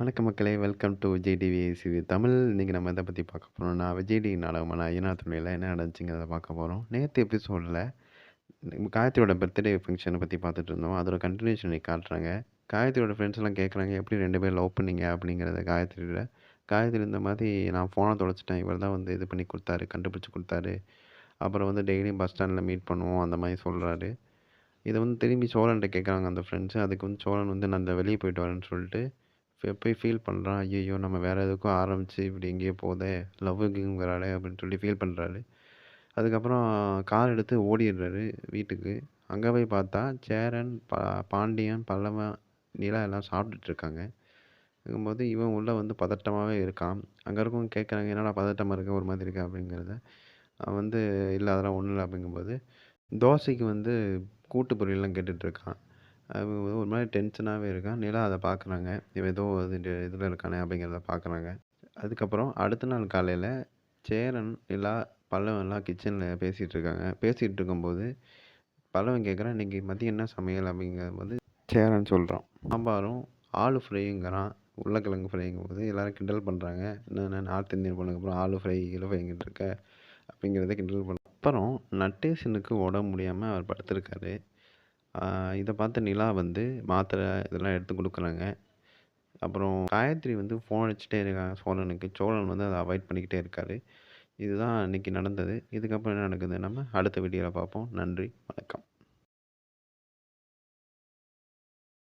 வணக்கம் மக்களே! Welcome to Vijay TV இது தமிழ். இன்னைக்கு நம்ம எத பத்தி பார்க்க போறோம்னா, விஜய் டிவி நாடகமான ஐயனார் துணையில என்ன நடந்துச்சுங்கிறத பார்க்க போறோம். நேத்து எபிசோட்ல காயத்ரியோட பர்த்டே ஃபங்ஷன பத்தி பார்த்துட்டு இருந்தோம். அதோட கன்டினியூஷன் இன்னைக்கு காட்டுறாங்க. காயத்ரியோட ஃப்ரெண்ட்ஸ்லாம் கேட்குறாங்க, "எப்படி 2 பேரும் லவ் பண்ணீங்க?" அப்படிங்கிறத காயத்ரியோட. காயத்ரி இந்த மாதிரி, "நான் ஃபோன தொலைச்சுட்டேன். இவர் தான் வந்து இது பண்ணி குடுத்தாரு, கண்டுபிடிச்சு குடுத்தாரு. அப்புறம் வந்து டெய்லியும் பஸ் ஸ்டாண்ட்ல மீட் பண்ணுவோம்." அந்த மாரி சொல்றாரு. இத வந்து திரும்பி சோழன்ட்ட கேட்குறாங்க அந்த ஃப்ரெண்ட்ஸு. அதுக்கு வந்து சோழன் வந்து, "நான் இந்த வெளிய போயிட்டு வரேன்னு" சொல்லிட்டு போய் ஃபீல் பண்றான். ஐய்யய்யோ! நம்ம வேற எதுக்கோ ஆரம்பிச்சு இப்படி எங்கேயோ போதே! லவ்வு கிவ்வுங்கிறாளே அப்படின்னு சொல்லி ஃபீல் பண்றாரு. அதுக்கப்புறம் கார் எடுத்து ஓடிடுறாரு வீட்டுக்கு. அங்க போய் பார்த்தா, சேரன், பாண்டியன், பல்லவன், நிலா எல்லாம் சாப்பிட்டுட்டு இருக்காங்க. இருக்கும்போது இவன் உள்ள வந்து பதட்டமாவே இருக்கான். அங்க இருக்கவங்க கேட்குறாங்க, "என்னடா பதட்டமா இருக்க? ஒரு மாதிரி இருக்க?" அப்படிங்கிறத. அவன் வந்து, "இல்ல அதெல்லாம் ஒண்ணும் இல்ல." அப்படிங்கும்போது, தோசைக்கு வந்து கூட்டு பொரியல்லாம் கேட்டுட்டு இருக்கான். அவன் ஒரு மாரி டென்ஷனாவே இருக்கான். நிலா அத பார்க்குறாங்க. இவன் ஏதோ இதுல இருக்கானே அப்படிங்கிறத பார்க்குறாங்க. அதுக்கப்புறம் அடுத்த நாள் காலையில சேரன், நிலா, பல்லவன்லாம் கிச்சன்ல பேசிட்டு இருக்காங்க. பேசிட்டு இருக்கும்போது பல்லவன் கேட்குறான், "இன்னைக்கு மதியம் என்ன சமையல்?" அப்படிங்கும்போது சேரன் சொல்றான். சாம்பாரும், ஆலு ஃப்ரைங்கிறான். உருளைக்கிழங்கு ஃப்ரைங்கும்போது எல்லாரும் கிண்டல் பண்றாங்க. "என்ன நார்த் இந்தியன் போனதுக்கப்புறம் ஆலு ஃப்ரை, கீலு ஃப்ரைங்கிட்டு இருக்க?" அப்படிங்கிறத கிண்டல் பண்றாங்க. அப்புறம் நட்டேஷனுக்கு உடம்பு முடியாம அவர் படுத்திருக்காரு. இத பார்த்த நிலா வந்து மாத்திரை இதெல்லாம் எடுத்து குடுக்குறாங்க. அப்புறம் காயத்ரி வந்து ஃபோன் அடிச்சுட்டே இருக்காங்க சோழனுக்கு. சோழன் வந்து அத அவாய்ட் பண்ணிக்கிட்டே இருக்காரு. இதுதான் இன்னைக்கு நடந்தது. இதுக்கப்புறம் என்ன நடக்குது நம்ம அடுத்த வீடியோல பார்ப்போம். நன்றி, வணக்கம்.